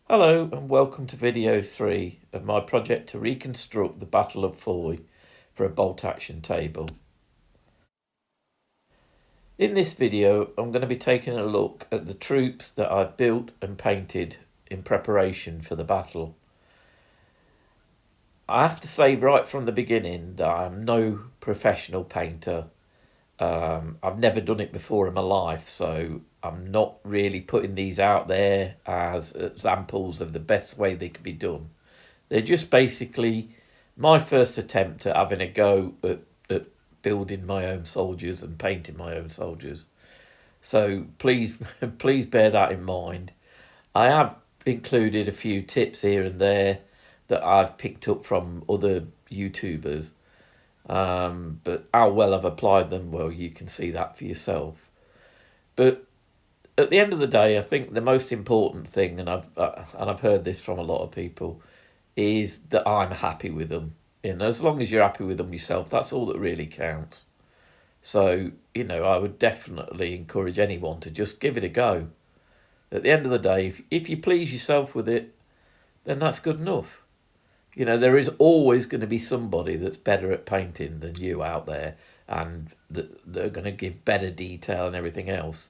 Hello and welcome to video 3 of my project to reconstruct the Battle of Foy for a bolt action table. In this video I'm going to be taking a look at the troops that I've built and painted in preparation for the battle. I have to say right from the beginning that I'm no professional painter. I've never done it before in my life, so I'm not really putting these out there as examples of the best way they could be done. They're just basically my first attempt at having a go at building my own soldiers and painting my own soldiers. So please, please bear that in mind. I have included a few tips here and there that I've picked up from other YouTubers. But how well I've applied them, well, you can see that for yourself. But at the end of the day, I think the most important thing, and I've heard this from a lot of people, is that I'm happy with them. And as long as you're happy with them yourself, that's all that really counts. So, I would definitely encourage anyone to just give it a go. At the end of the day, if you please yourself with it, then that's good enough. There is always going to be somebody that's better at painting than you out there, and they're going to give better detail and everything else.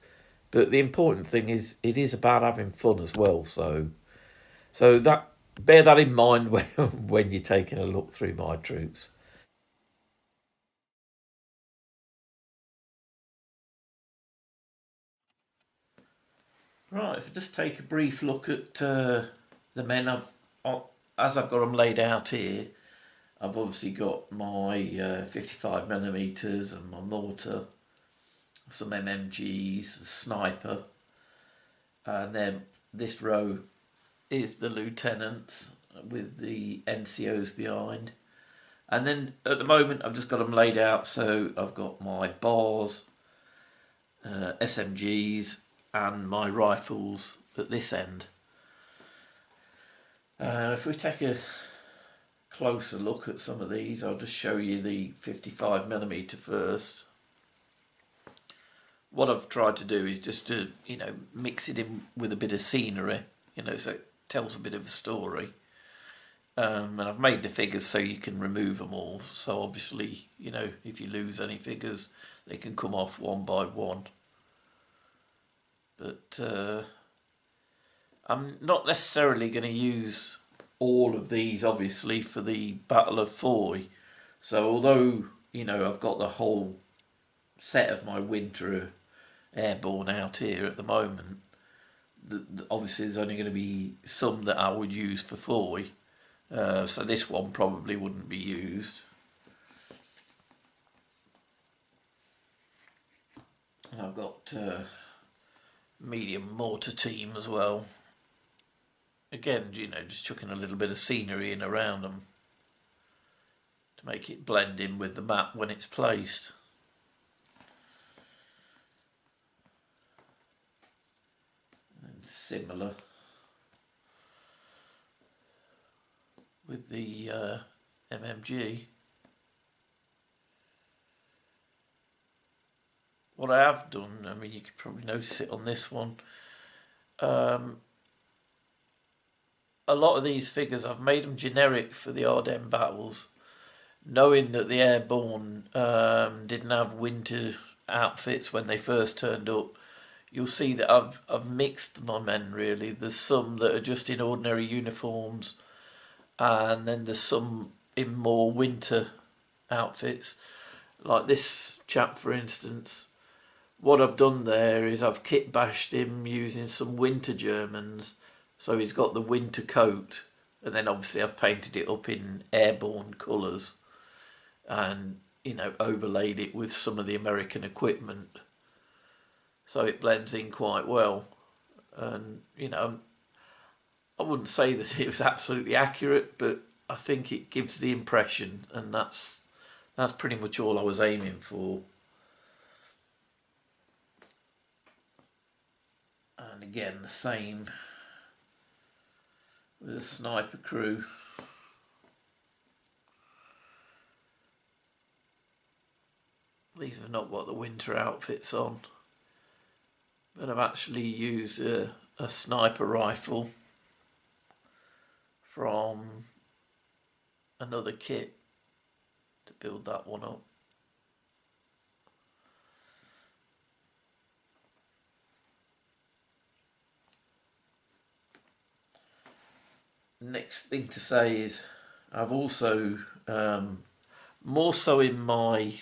But the important thing is, it is about having fun as well. So that bear that in mind when you're taking a look through my troops. Right, if I just take a brief look at the men as I've got them laid out here. I've obviously got my 55 millimeters and my mortar, some MMGs, a sniper, and then this row is the lieutenants with the NCOs behind. And then at the moment I've just got them laid out, so I've got my bars, SMGs and my rifles at this end. If we take a closer look at some of these, I'll just show you the 55mm first. What I've tried to do is just to, mix it in with a bit of scenery, so it tells a bit of a story. And I've made the figures so you can remove them all. So obviously, if you lose any figures, they can come off one by one. But I'm not necessarily going to use all of these, obviously, for the Battle of Foy. So although, I've got the whole set of my winter airborne out here at the moment, obviously there's only going to be some that I would use for Foy. So this one probably wouldn't be used. And I've got medium mortar team as well. Again, just chucking a little bit of scenery in around them to make it blend in with the map when it's placed. And similar with the MMG. What I have done, you could probably notice it on this one, a lot of these figures, I've made them generic for the Ardennes battles, knowing that the airborne didn't have winter outfits when they first turned up. You'll see that I've mixed my men really. There's some that are just in ordinary uniforms, and then there's some in more winter outfits. Like this chap, for instance, what I've done there is I've kit bashed him using some winter Germans. So he's got the winter coat, and then obviously I've painted it up in airborne colours and, overlaid it with some of the American equipment. So it blends in quite well. And, I wouldn't say that it was absolutely accurate, but I think it gives the impression, and that's pretty much all I was aiming for. And again, the same with a sniper crew. These have not got the winter outfits on, but I've actually used a sniper rifle from another kit to build that one up. Next thing to say is I've also, more so in my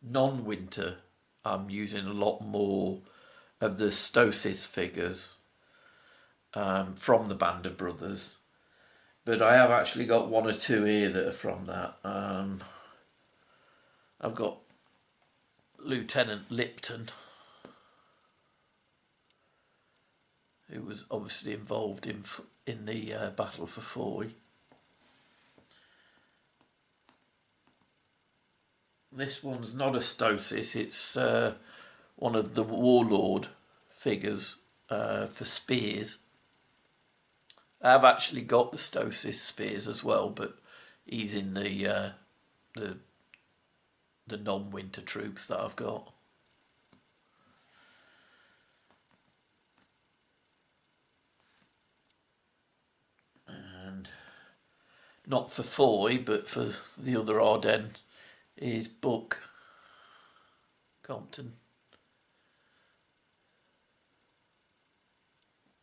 non-winter, I'm using a lot more of the STOESSI'S figures from the Band of Brothers. But I have actually got one or two here that are from that. I've got Lieutenant Lipton, who was obviously involved in the battle for Foy. This one's not a STOESSI'S, it's one of the Warlord figures for spears. I've actually got the STOESSI'S spears as well, but he's in the non-winter troops that I've got. And not for Foy, but for the other Ardennes, is Buck Compton.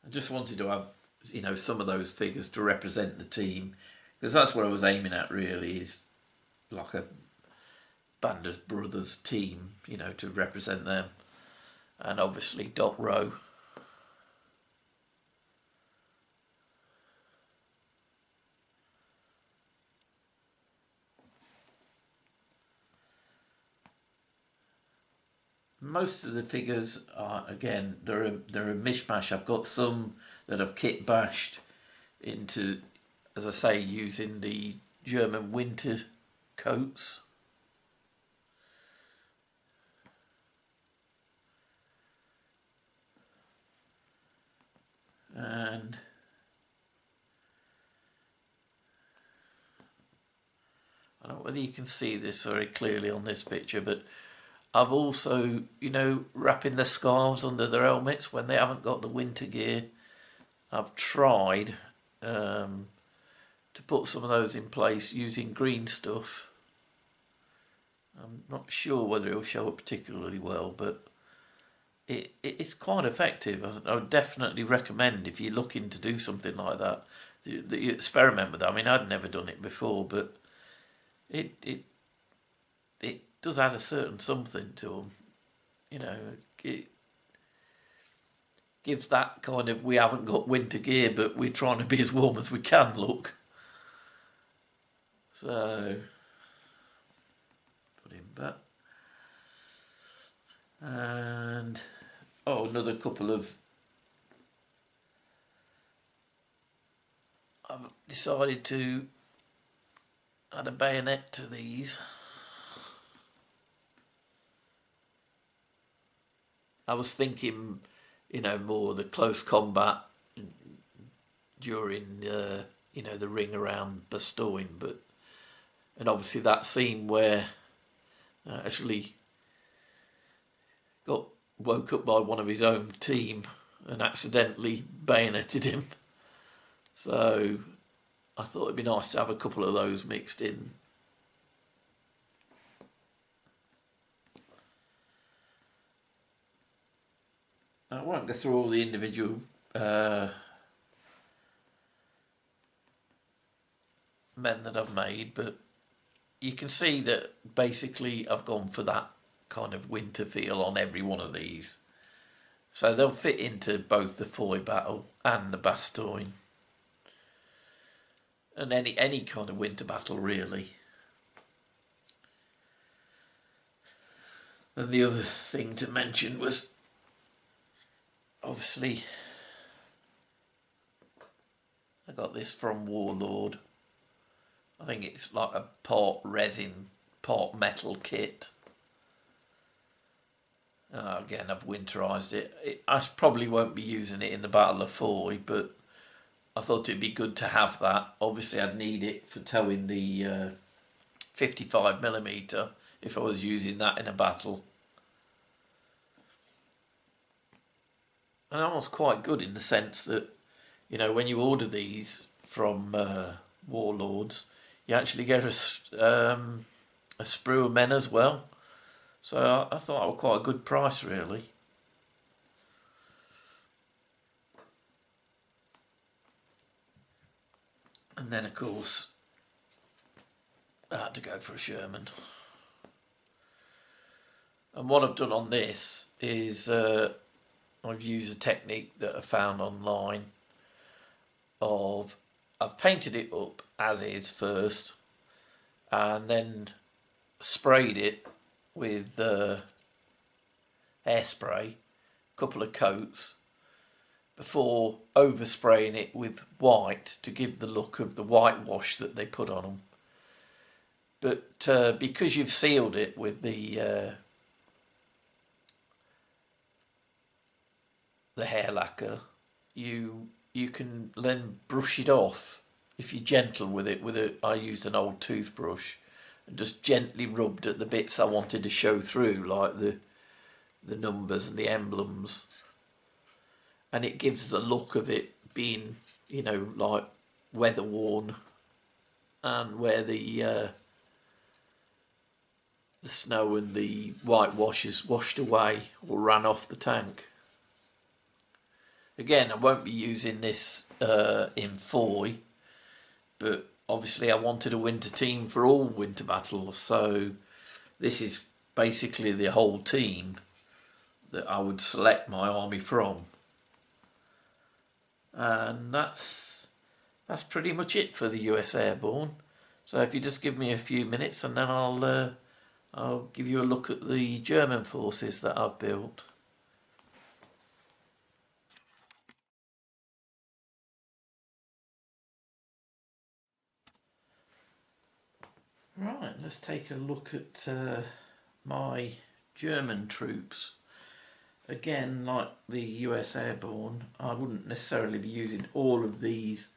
I just wanted to have, you know, some of those figures to represent the team, because that's what I was aiming at really, is like a Band of Brothers team, you know, to represent them. And obviously Doc Rowe. Most of the figures are, again, they're a mishmash. I've got some that I've kit bashed into, as I say, using the German winter coats. And I don't know whether you can see this very clearly on this picture, but I've also, you know, wrapping the scarves under their helmets when they haven't got the winter gear. I've tried to put some of those in place using green stuff. I'm not sure whether it'll show up particularly well, but it's quite effective. I would definitely recommend, if you're looking to do something like that you experiment with that. I mean, I'd never done it before, but it does add a certain something to them. You know, it gives that kind of, we haven't got winter gear, but we're trying to be as warm as we can look. So, put him back. And, oh, another couple of, I've decided to add a bayonet to these. I was thinking, you know, more the close combat during, you know, the ring around Bastogne, but, and obviously that scene where actually got woke up by one of his own team and accidentally bayoneted him. So I thought it'd be nice to have a couple of those mixed in. I won't go through all the individual men that I've made, but you can see that basically I've gone for that kind of winter feel on every one of these. So they'll fit into both the Foy battle and the Bastogne. And any kind of winter battle, really. And the other thing to mention was, obviously, I got this from Warlord. I think it's like a part resin, part metal kit. Again, I've winterized it. I probably won't be using it in the Battle of Foy, but I thought it'd be good to have that. Obviously, I'd need it for towing the 55mm if I was using that in a battle. And that was quite good in the sense that You know, when you order these from Warlords, you actually get a sprue of men as well. So I thought it was quite a good price, really. And then, of course, I had to go for a Sherman. And what I've done on this is I've used a technique that I found online of I've painted it up as is first and then sprayed it with hairspray, a couple of coats, before overspraying it with white to give the look of the whitewash that they put on them. But because you've sealed it with the hair lacquer, you can then brush it off if you're gentle with it. I used an old toothbrush and just gently rubbed at the bits I wanted to show through, like the numbers and the emblems, and it gives the look of it being, you know, like weather worn, and where the snow and the whitewash is washed away or ran off the tank. Again, I won't be using this in foy, but obviously I wanted a winter team for all winter battles, so this is basically the whole team that I would select my army from. And that's pretty much it for the US Airborne. So if you just give me a few minutes, and then I'll give you a look at the German forces that I've built. Right, let's take a look at my German troops. Again, like the US Airborne, I wouldn't necessarily be using all of these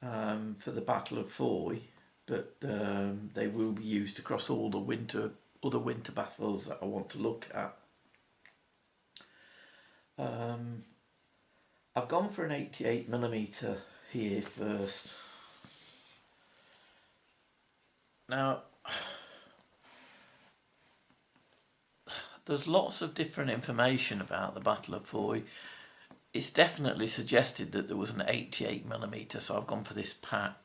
for the Battle of Foy, but they will be used across all the other winter battles that I want to look at. I've gone for an 88mm here first. Now, there's lots of different information about the Battle of Foy. It's definitely suggested that there was an 88mm, so I've gone for this pack.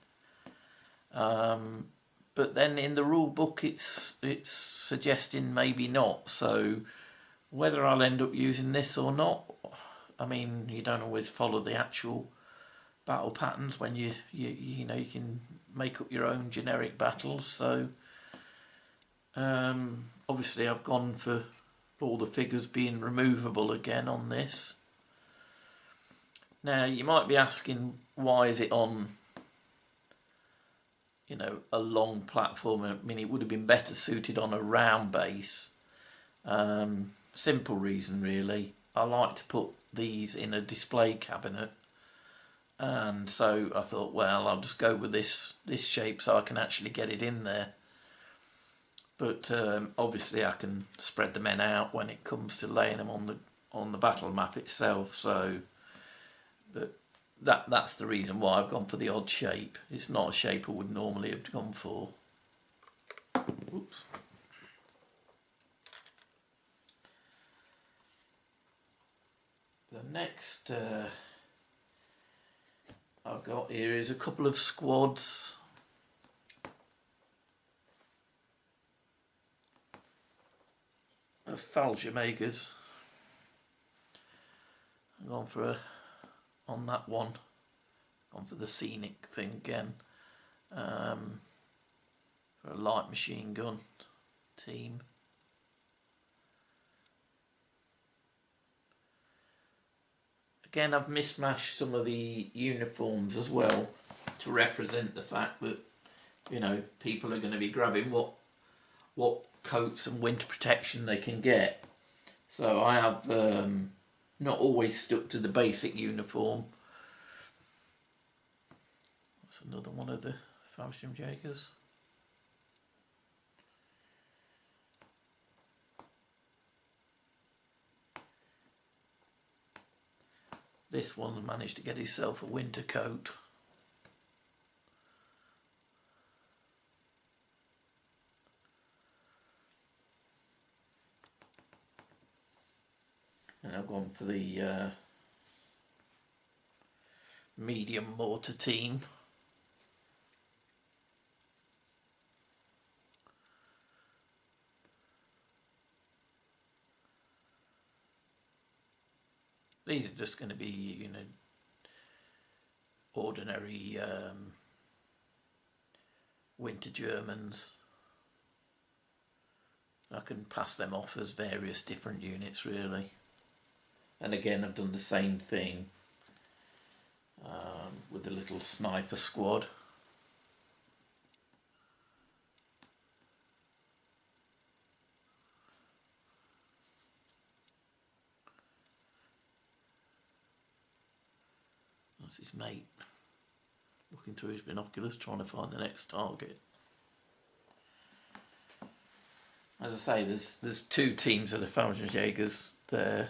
But then in the rule book, it's suggesting maybe not. So whether I'll end up using this or not, I mean, you don't always follow the actual battle patterns when you know, you can make up your own generic battles. So obviously I've gone for all the figures being removable again on this. Now you might be asking, why is it on, you know, a long platform? I mean, it would have been better suited on a round base. Simple reason really. I like to put these in a display cabinet, and so I thought, well, I'll just go with this shape so I can actually get it in there. But obviously I can spread the men out when it comes to laying them on the battle map itself. So, but that's the reason why I've gone for the odd shape. It's not a shape I would normally have gone for. Oops. The next I've got here is a couple of squads of Fallschirmjägers. I've gone for on that one, gone for the scenic thing again, for a light machine gun team. Again, I've mismatched some of the uniforms as well to represent the fact that, you know, people are going to be grabbing what coats and winter protection they can get. So I have not always stuck to the basic uniform. That's another one of the Fallschirmjägers. This one's managed to get himself a winter coat. And I've gone for the medium mortar team. These are just going to be, you know, ordinary winter Germans. I can pass them off as various different units, really. And again, I've done the same thing with the little sniper squad. That's his mate, looking through his binoculars, trying to find the next target. As I say, there's two teams of the Fallschirmjägers there.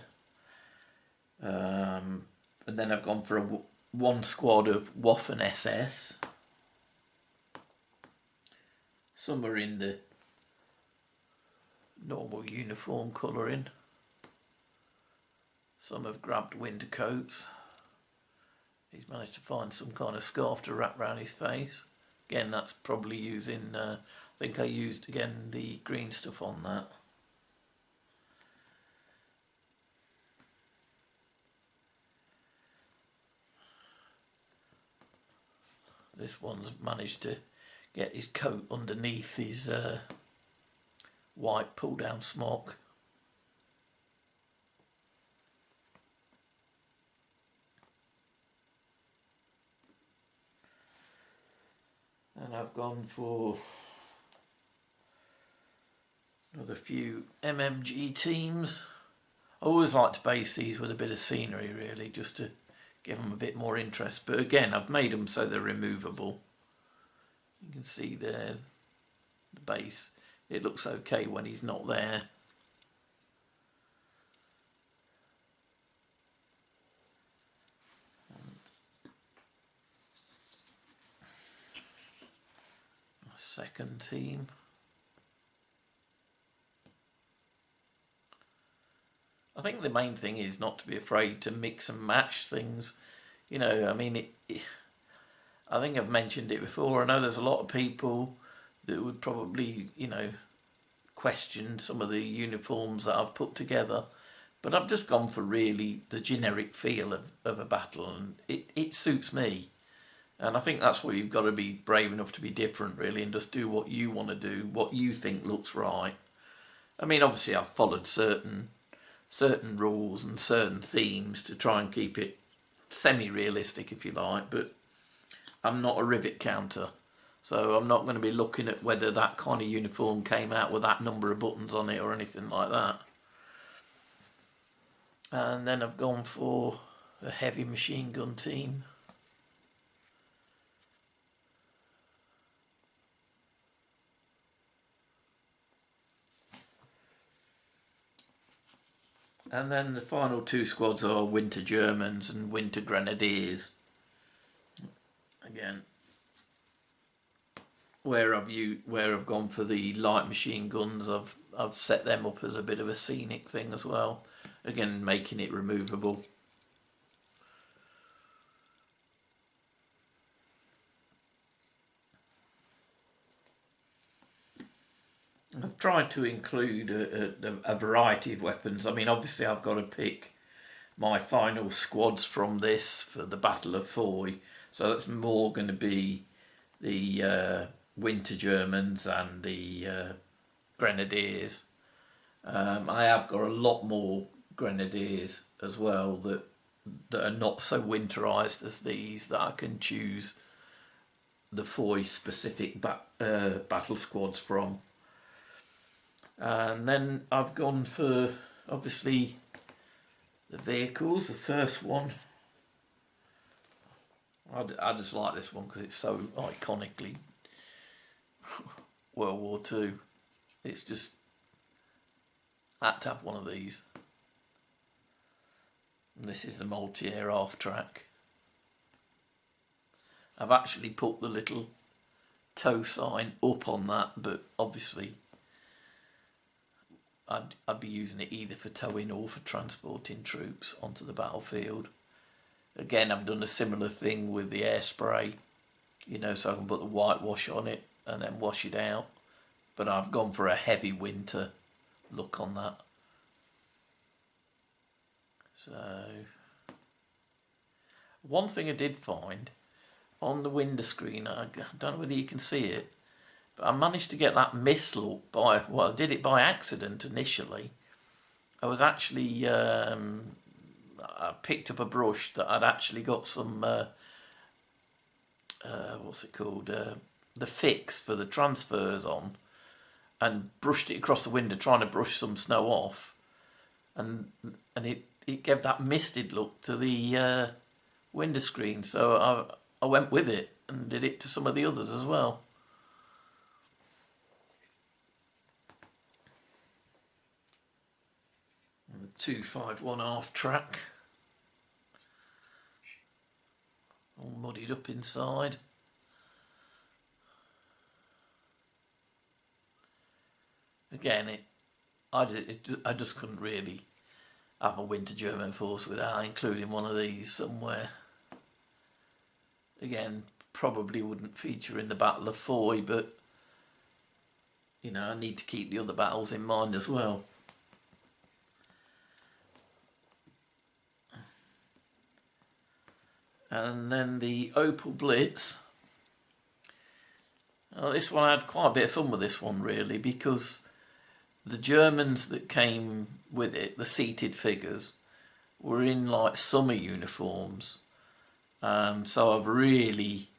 And then I've gone for one squad of Waffen SS. Some are in the normal uniform colouring. Some have grabbed winter coats. He's managed to find some kind of scarf to wrap around his face. Again, that's probably using, I think I used again the green stuff on that. This one's managed to get his coat underneath his white pull-down smock. And I've gone for another few MMG teams. I always like to base these with a bit of scenery, really, just to give them a bit more interest. But again, I've made them so they're removable. You can see there, the base. It looks okay when he's not there. Second team. I think the main thing is not to be afraid to mix and match things. You know, I mean, I think I've mentioned it before. I know there's a lot of people that would probably, you know, question some of the uniforms that I've put together. But I've just gone for really the generic feel of a battle, and it suits me. And I think that's where you've got to be brave enough to be different, really, and just do what you want to do, what you think looks right. I mean, obviously I've followed certain rules and certain themes to try and keep it semi-realistic, if you like, but I'm not a rivet counter. So I'm not going to be looking at whether that kind of uniform came out with that number of buttons on it or anything like that. And then I've gone for a heavy machine gun team. And then the final two squads are Winter Germans and Winter Grenadiers. Again, where I've gone for the light machine guns, I've set them up as a bit of a scenic thing as well. Again, making it removable. I've tried to include a variety of weapons. I mean, obviously I've got to pick my final squads from this for the Battle of Foy. So that's more going to be the Winter Germans and the Grenadiers. I have got a lot more Grenadiers as well that are not so winterized as these, that I can choose the Foy specific battle squads from. And then I've gone for, obviously, the vehicles. The first one, I just like this one because it's so iconically World War II. It's just, I had to have one of these. This is the multi-air half track. I've actually put the little tow sign up on that, but obviously I'd be using it either for towing or for transporting troops onto the battlefield. Again, I've done a similar thing with the air spray, you know, so I can put the whitewash on it and then wash it out. But I've gone for a heavy winter look on that. So, one thing I did find on the window screen, I don't know whether you can see it, but I managed to get that mist look I did it by accident initially. I was actually, I picked up a brush that I'd actually got some, what's it called, the fix for the transfers on, and brushed it across the window, trying to brush some snow off, and it gave that misted look to the window screen, so I went with it and did it to some of the others as well. And the 251 half track, all muddied up inside. Again, I just couldn't really have a winter German force without including one of these somewhere. Again, probably wouldn't feature in the Battle of Foy, but you know, I need to keep the other battles in mind as well. And then the Opel Blitz. This one, I had quite a bit of fun with this one really, because the Germans that came with it, the seated figures, were in like summer uniforms. So I've really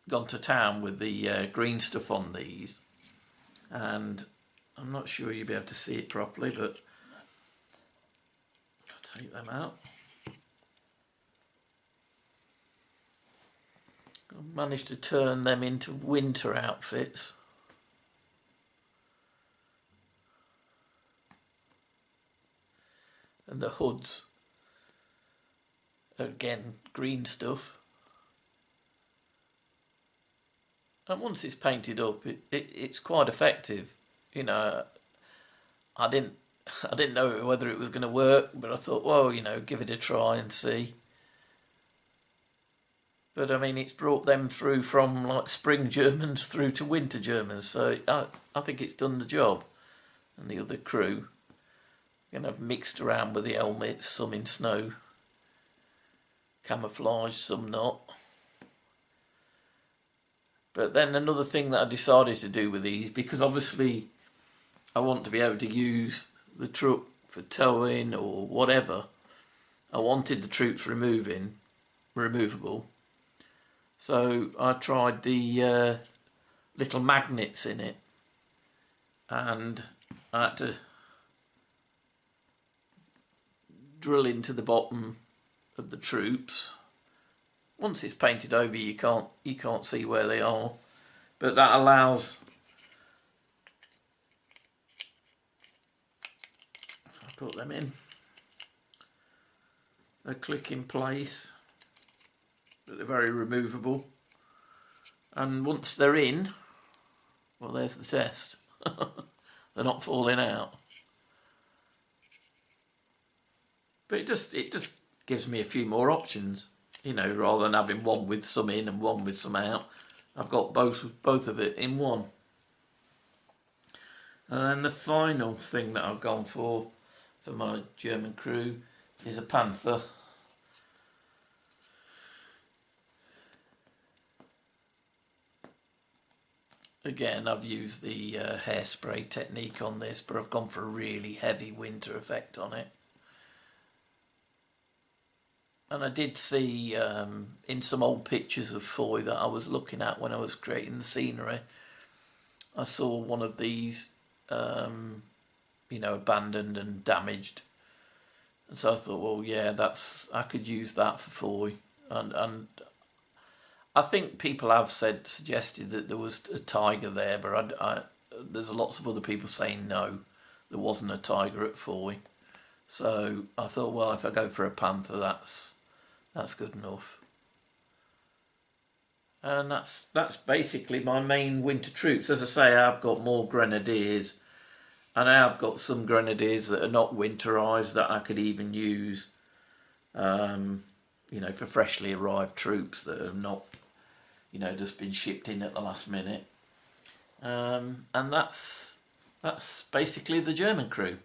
gone to town with the green stuff on these. And I'm not sure you'll be able to see it properly, but I'll take them out. I managed to turn them into winter outfits. And the hoods, again, green stuff. And once it's painted up, it's quite effective. You know, I didn't know whether it was going to work, but I thought, well, you know, give it a try and see. But I mean, it's brought them through from like spring Germans through to winter Germans, so I think it's done the job. And the other crew, you know, mixed around with the helmets, some in snow camouflage, some not. But then another thing that I decided to do with these, because obviously I want to be able to use the truck for towing or whatever, I wanted the troops removable. So I tried the little magnets in it, and I had to drill into the bottom of the troops. Once it's painted over, you can't see where they are, but that allows, if I put them in, they click in place, but they're very removable. And once they're in, well, there's the test. They're not falling out. But it just gives me a few more options, you know, rather than having one with some in and one with some out. I've got both of it in one. And then the final thing that I've gone for my German crew is a Panther. Again, I've used the hairspray technique on this, but I've gone for a really heavy winter effect on it. And I did see in some old pictures of Foy that I was looking at when I was creating the scenery, I saw one of these, you know, abandoned and damaged. And so I thought, well, yeah, I could use that for Foy. And I think people have suggested that there was a tiger there, but there's lots of other people saying no, there wasn't a tiger at Foy. So I thought, well, if I go for a Panther, that's good enough. And that's basically my main winter troops. As I say, I've got more grenadiers, and I have got some grenadiers that are not winterised that I could even use, you know, for freshly arrived troops that have not, you know, just been shipped in at the last minute. And that's basically the German crew.